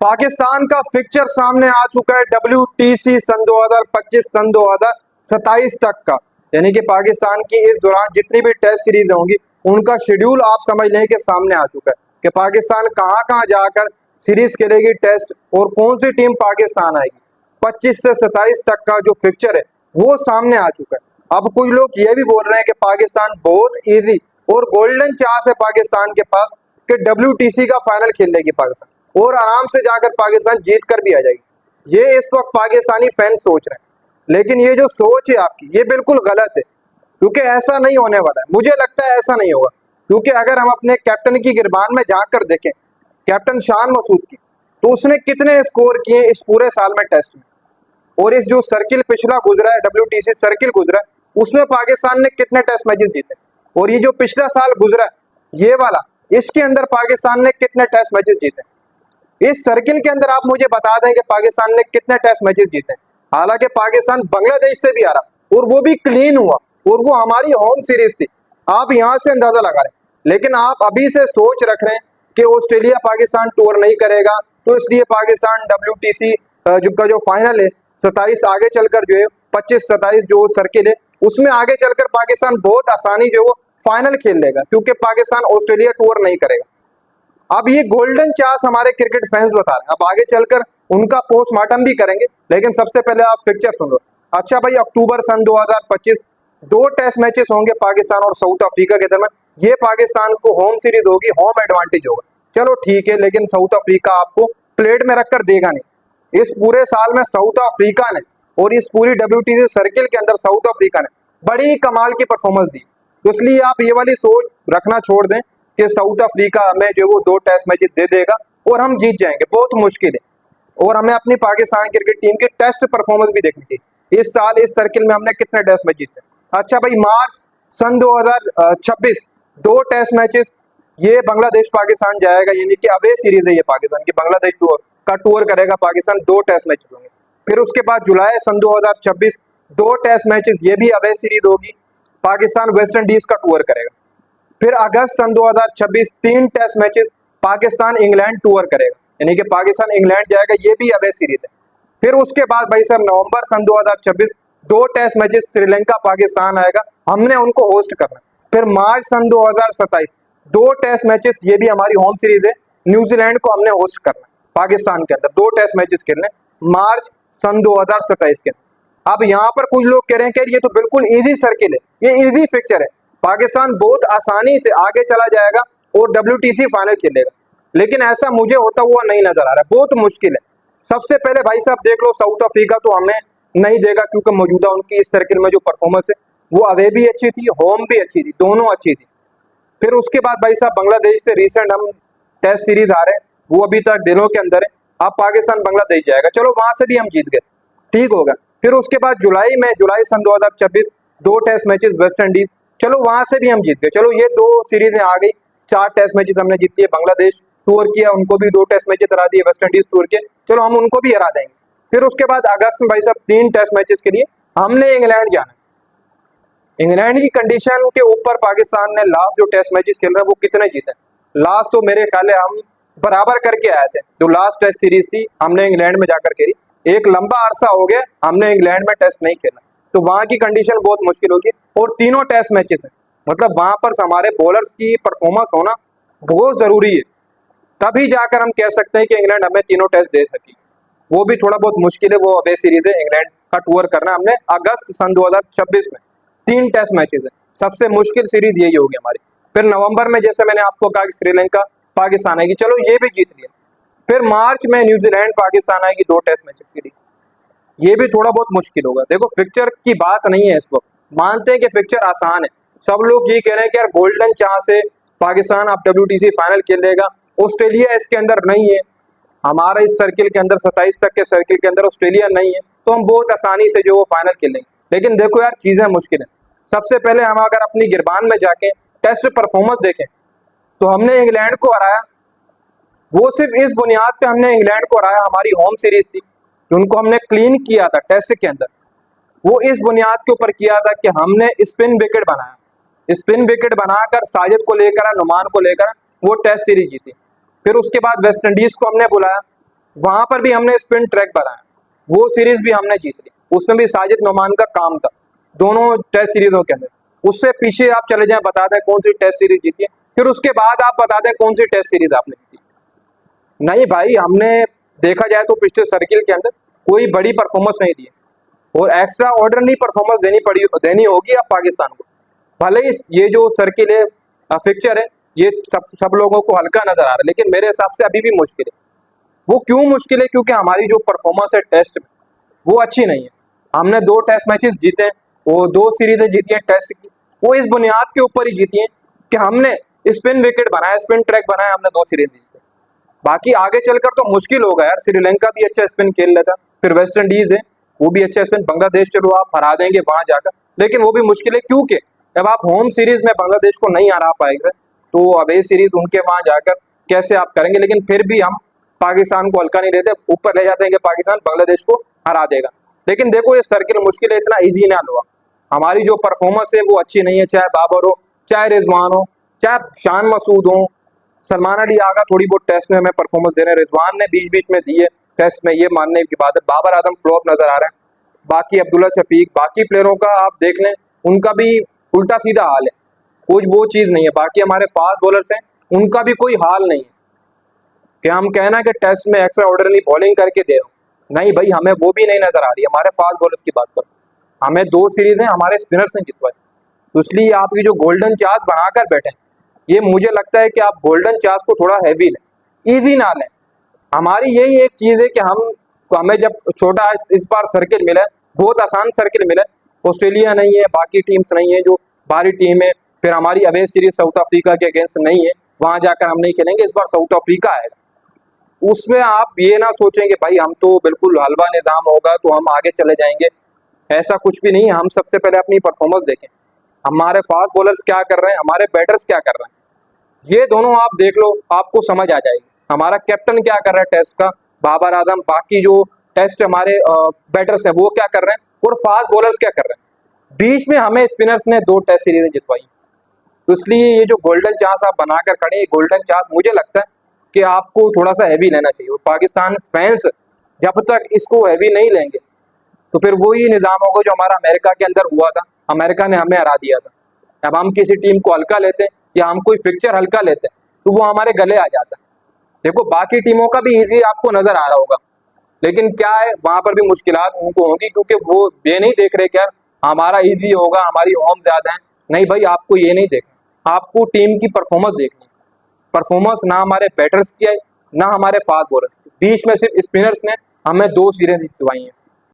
पाकिस्तान का फिक्चर सामने आ चुका है WTC सन 2025 सन 2027 तक का, यानी कि पाकिस्तान की इस दौरान जितनी भी टेस्ट सीरीज होंगी उनका शेड्यूल आप समझ लें कि सामने आ चुका है कि पाकिस्तान कहां कहां जाकर सीरीज खेलेगी टेस्ट और कौन सी टीम पाकिस्तान आएगी। 25 से 27 तक का जो फिक्चर है वो सामने आ चुका है। अब कुछ लोग ये भी बोल रहे हैं कि पाकिस्तान बहुत इजी और गोल्डन चांस है पाकिस्तान के पास कि WTC का फाइनल खेल लेगी पाकिस्तान और आराम से जाकर पाकिस्तान जीत कर भी आ जाएगी। ये इस वक्त पाकिस्तानी फैन सोच रहे हैं, लेकिन ये जो सोच है आपकी ये बिल्कुल गलत है, क्योंकि ऐसा नहीं होने वाला है। मुझे लगता है ऐसा नहीं होगा, क्योंकि अगर हम अपने कैप्टन की गिरबान में जाकर देखें, कैप्टन शान मसूद की, तो उसने कितने स्कोर किए इस पूरे साल में टेस्ट में, और इस जो सर्किल पिछला गुजरा है WTC सर्किल गुजरा है उसमें पाकिस्तान ने कितने टेस्ट मैचेस जीते, और ये जो पिछला साल गुजरा है ये वाला, इसके अंदर पाकिस्तान ने कितने टेस्ट मैचेस जीते। इस सर्किल के अंदर आप मुझे बता दें कि पाकिस्तान ने कितने टेस्ट मैचेस जीते। हालांकि पाकिस्तान बांग्लादेश से भी आ रहा और वो भी क्लीन हुआ और वो हमारी होम सीरीज थी, आप यहाँ से अंदाजा लगा रहे हैं। लेकिन आप अभी से सोच रख रहे हैं कि ऑस्ट्रेलिया पाकिस्तान टूर नहीं करेगा, तो इसलिए पाकिस्तान WTC जो फाइनल है 27 आगे चलकर जो है 25-27 जो सर्किल है उसमें आगे चलकर पाकिस्तान बहुत आसानी जो वो फाइनल खेल लेगा, क्योंकि पाकिस्तान ऑस्ट्रेलिया टूर नहीं करेगा। अब ये गोल्डन चांस हमारे क्रिकेट फैंस बता रहे हैं, अब आगे चलकर उनका पोस्टमार्टम भी करेंगे, लेकिन सबसे पहले आप फिक्चर सुन लो। अच्छा भाई, अक्टूबर सन 2025 2 टेस्ट मैचेस होंगे पाकिस्तान और साउथ अफ्रीका के दरमियान। ये पाकिस्तान को होम सीरीज होगी, होम एडवांटेज होगा, चलो ठीक है, लेकिन साउथ अफ्रीका आपको प्लेट में रखकर देगा नहीं। इस पूरे साल में साउथ अफ्रीका ने और इस पूरी WTC सर्किल के अंदर साउथ अफ्रीका ने बड़ी कमाल की परफॉर्मेंस दी, तो इसलिए आप ये वाली सोच रखना छोड़ दें कि साउथ अफ्रीका हमें जो वो 2 टेस्ट मैचेस दे देगा और हम जीत जाएंगे, बहुत मुश्किल है। और हमें अपनी पाकिस्तान क्रिकेट टीम की टेस्ट परफॉर्मेंस भी देखनी चाहिए, इस साल इस सर्किल में हमने कितने टेस्ट मैच जीते। अच्छा भाई, मार्च सन 2026 2 टेस्ट मैचेस, ये बांग्लादेश पाकिस्तान जाएगा, यानी कि अवे सीरीज है ये पाकिस्तान की, बांग्लादेश टूर करेगा पाकिस्तान, 2 टेस्ट मैचेस होंगे। फिर उसके बाद जुलाई सन 2026 2 टेस्ट मैचेस, ये भी अवे सीरीज होगी, पाकिस्तान वेस्ट इंडीज का टूर करेगा। फिर अगस्त सन 2026 3 test matches, Pakistan England tour करेगा, यानी कि पाकिस्तान इंग्लैंड जाएगा, ये भी अवे सीरीज है। फिर उसके बाद भाई साहब नवंबर सन 2026 2 टेस्ट मैचेस, श्रीलंका पाकिस्तान आएगा, हमने उनको होस्ट करना। फिर मार्च सन 2027 2 टेस्ट मैचेस, ये भी हमारी होम सीरीज है, न्यूजीलैंड को हमने होस्ट करना पाकिस्तान के अंदर, 2 टेस्ट मैचेस खेलने मार्च सन 2027 के। अब यहाँ पर कुछ लोग कह रहे हैं कि ये तो बिल्कुल इजी सर्किल है, ये इजी फिक्चर है, पाकिस्तान बहुत आसानी से आगे चला जाएगा और WTC फाइनल खेलेगा, लेकिन ऐसा मुझे होता हुआ नहीं नजर आ रहा है, बहुत मुश्किल है। सबसे पहले भाई साहब देख लो, साउथ अफ्रीका तो हमें नहीं देगा, क्योंकि मौजूदा उनकी इस सर्किल में जो परफॉर्मेंस है वो अवे भी अच्छी थी, होम भी अच्छी थी, दोनों अच्छी थी। फिर उसके बाद भाई साहब बांग्लादेश से रिसेंट हम टेस्ट सीरीज आ रहे हैं, वो अभी तक दिलों के अंदर है। अब पाकिस्तान बांग्लादेश जाएगा, चलो वहां से भी हम जीत गए, ठीक होगा। फिर उसके बाद जुलाई सन 2026 2 टेस्ट मैचेस वेस्ट इंडीज, चलो वहां से भी हम जीत गए, चलो ये 2 सीरीजें आ गई, 4 टेस्ट मैचेस हमने जीती है। बांग्लादेश टूर किया, उनको भी 2 टेस्ट मैचेस हरा दिए, वेस्ट इंडीज टूर किए, चलो हम उनको भी हरा देंगे। फिर उसके बाद अगस्त में भाई साहब 3 टेस्ट मैचेस के लिए हमने इंग्लैंड जाना। इंग्लैंड की कंडीशन के ऊपर पाकिस्तान ने लास्ट जो टेस्ट मैचेस खेल रहा है वो कितने जीते, लास्ट तो मेरे ख्याल है हम बराबर करके आए थे। जो लास्ट टेस्ट सीरीज थी हमने इंग्लैंड में जाकर खेली, एक लंबा अरसा हो गया हमने इंग्लैंड में टेस्ट नहीं खेला, तो वहां की कंडीशन बहुत मुश्किल होगी। और तीनों टेस्ट मैचेस हैं, मतलब वहां पर हमारे बॉलर्स की परफॉर्मेंस होना बहुत जरूरी है, तभी जाकर हम कह सकते हैं कि इंग्लैंड हमें तीनों टेस्ट दे सकी। वो भी थोड़ा बहुत मुश्किल है, वो अवे सीरीज है, इंग्लैंड का टूर करना हमने अगस्त सन 2026 में 3 टेस्ट मैचेस है, सबसे मुश्किल सीरीज यही होगी हमारी। फिर नवंबर में जैसे मैंने आपको कहा कि श्रीलंका पाकिस्तान आएगी, चलो ये भी जीत लिया। फिर मार्च में न्यूजीलैंड पाकिस्तान आएगी 2 टेस्ट मैचेस के लिए, ये भी थोड़ा बहुत मुश्किल होगा। देखो फिक्चर की बात नहीं है इस वक्त, मानते हैं कि फिक्चर आसान है, सब लोग ये कह रहे हैं कि यार गोल्डन चांस है पाकिस्तान अब WTC फाइनल खेल लेगा, ऑस्ट्रेलिया इसके अंदर नहीं है, हमारा इस सर्किल के अंदर 27 तक के सर्किल के अंदर ऑस्ट्रेलिया नहीं है, तो हम बहुत आसानी से जो वो फाइनल खेलेंगे। लेकिन देखो यार चीजें मुश्किल है। सबसे पहले हम अगर अपनी गिरबान में जाके टेस्ट परफॉर्मेंस देखें तो हमने इंग्लैंड को हराया, वो सिर्फ इस बुनियाद पे हमने इंग्लैंड को हराया, हमारी होम सीरीज थी, उनको हमने क्लीन किया था टेस्ट के अंदर, वो इस बुनियाद के ऊपर किया था कि हमने स्पिन विकेट बनाया, स्पिन विकेट बनाकर साजिद को लेकर नुमान को लेकर वो टेस्ट सीरीज जीती। फिर उसके बाद वेस्ट इंडीज को हमने बुलाया, वहां पर भी हमने स्पिन ट्रैक बनाया, वो सीरीज भी हमने जीत ली, उसमें भी साजिद नोमान का काम था दोनों टेस्ट सीरीजों के अंदर। उससे पीछे आप चले जाएं, बता दें कौन सी टेस्ट सीरीज जीती है, फिर उसके बाद आप बता दें कौन सी टेस्ट सीरीज आपने जीती। नहीं भाई, हमने देखा जाए तो पिछले सर्किल के अंदर कोई बड़ी परफॉर्मेंस नहीं दी और एक्स्ट्रा ऑर्डिनरी परफॉर्मेंस देनी होगी अब पाकिस्तान को। भले ही ये जो सर्किल है, फिक्चर है, ये सब लोगों को हल्का नजर आ रहा है, लेकिन मेरे हिसाब से अभी भी मुश्किल है। वो क्यों मुश्किल है? क्योंकि हमारी जो परफॉर्मेंस है टेस्ट में वो अच्छी नहीं है। हमने 2 टेस्ट मैचेस जीते हैं, वो 2 सीरीजें जीती हैं टेस्ट की, वो इस बुनियाद के ऊपर ही जीती हैं कि हमने स्पिन विकेट बनाया, स्पिन ट्रैक बनाया, हमने 2 सीरीज जीते। बाकी आगे चलकर तो मुश्किल होगा यार। श्रीलंका भी अच्छा स्पिन खेल लेता, फिर वेस्ट इंडीज है वो भी अच्छा स्पिन, बांग्लादेश चलो आप हरा देंगे वहां जाकर, लेकिन वो भी मुश्किल है क्योंकि जब आप होम सीरीज में बांग्लादेश को नहीं हरा पाएंगे तो अब ये सीरीज उनके वहां जाकर कैसे आप करेंगे। लेकिन फिर भी हम पाकिस्तान को हल्का नहीं लेते, ऊपर ले जाते हैं कि पाकिस्तान बांग्लादेश को हरा देगा। लेकिन देखो ये सर्किल मुश्किल है, इतना ईजी ना लो। हमारी जो परफॉर्मेंस है वो अच्छी नहीं है, चाहे बाबर हो, चाहे रिजवान हो, चाहे शान मसूद हो, सलमान अली आगा थोड़ी बहुत टेस्ट में हमें परफॉर्मेंस दे रहे हैं, रिजवान ने बीच बीच में दी है टेस्ट में, ये मानने की बात है। बाबर आजम फ्लॉप नजर आ रहा है, बाकी अब्दुल्ला शफीक, बाकी प्लेयरों का आप देख लें, उनका भी उल्टा सीधा हाल है, कुछ वो चीज़ नहीं है। बाकी हमारे फास्ट बॉलर्स हैं, उनका भी कोई हाल नहीं है कि हम कहना कि टेस्ट में एक्स्ट्रा ऑर्डिनरी बॉलिंग करके दे रहे हो। नहीं भाई, हमें वो भी नहीं नजर आ रही है। हमारे फास्ट बॉलर्स की बात करो, हमें 2 सीरीज हैं हमारे स्पिनर्स ने जितवाई, तो इसलिए आपकी जो गोल्डन चांस बनाकर बैठे, ये मुझे लगता है कि आप गोल्डन चांस को थोड़ा हैवी लें, ईजी ना लें। हमारी यही एक चीज़ है कि हमें जब छोटा इस बार सर्किल मिला है, बहुत आसान सर्किल मिला है, ऑस्ट्रेलिया नहीं है, बाकी टीम्स नहीं है जो बाहरी टीम है, फिर हमारी अवे सीरीज साउथ अफ्रीका के अगेंस्ट नहीं है, वहां जाकर हम नहीं खेलेंगे। इस बार साउथ अफ्रीका आएगा, उसमें आप ये ना सोचेंगे भाई हम तो बिल्कुल हलवा निज़ाम होगा तो हम आगे चले जाएंगे, ऐसा कुछ भी नहीं है। हम सबसे पहले अपनी परफॉर्मेंस देखें, हमारे फास्ट बॉलर्स क्या कर रहे हैं, हमारे बैटर्स क्या कर रहे हैं, ये दोनों आप देख लो, आपको समझ आ जाएगी। हमारा कैप्टन क्या कर रहा है टेस्ट का, बाबर आजम, बाकी जो टेस्ट हमारे बैटर्स हैं वो क्या कर रहे हैं, और फास्ट बॉलर्स क्या कर रहे हैं। बीच में हमें स्पिनर्स ने 2 टेस्ट सीरीज जितवाई, तो इसलिए ये जो गोल्डन चांस आप बनाकर खड़े हैं, गोल्डन चांस मुझे लगता है कि आपको थोड़ा सा हैवी लेना चाहिए। और पाकिस्तान फैंस जब तक इसको हैवी नहीं लेंगे तो फिर वही निज़ाम होगा जो हमारा अमेरिका के अंदर हुआ था, अमेरिका ने हमें हरा दिया था। अब हम किसी टीम को हल्का लेते हैं या हम कोई फिक्चर हल्का लेते हैं तो वो हमारे गले आ जाता है। देखो बाकी टीमों का भी इजी आपको नजर आ रहा होगा, लेकिन क्या है वहां पर भी मुश्किलात उनको होंगी, क्योंकि वो ये नहीं देख रहे क्या हमारा इजी होगा, हमारी होम ज्यादा है। नहीं भाई, आपको ये नहीं देखना, आपको टीम की परफॉर्मेंस देखनी। परफॉर्मेंस ना हमारे बैटर्स की है ना हमारे फास्ट बॉलर्स की, बीच में सिर्फ स्पिनर्स ने हमें 2 सीरीज जितवाई हैं।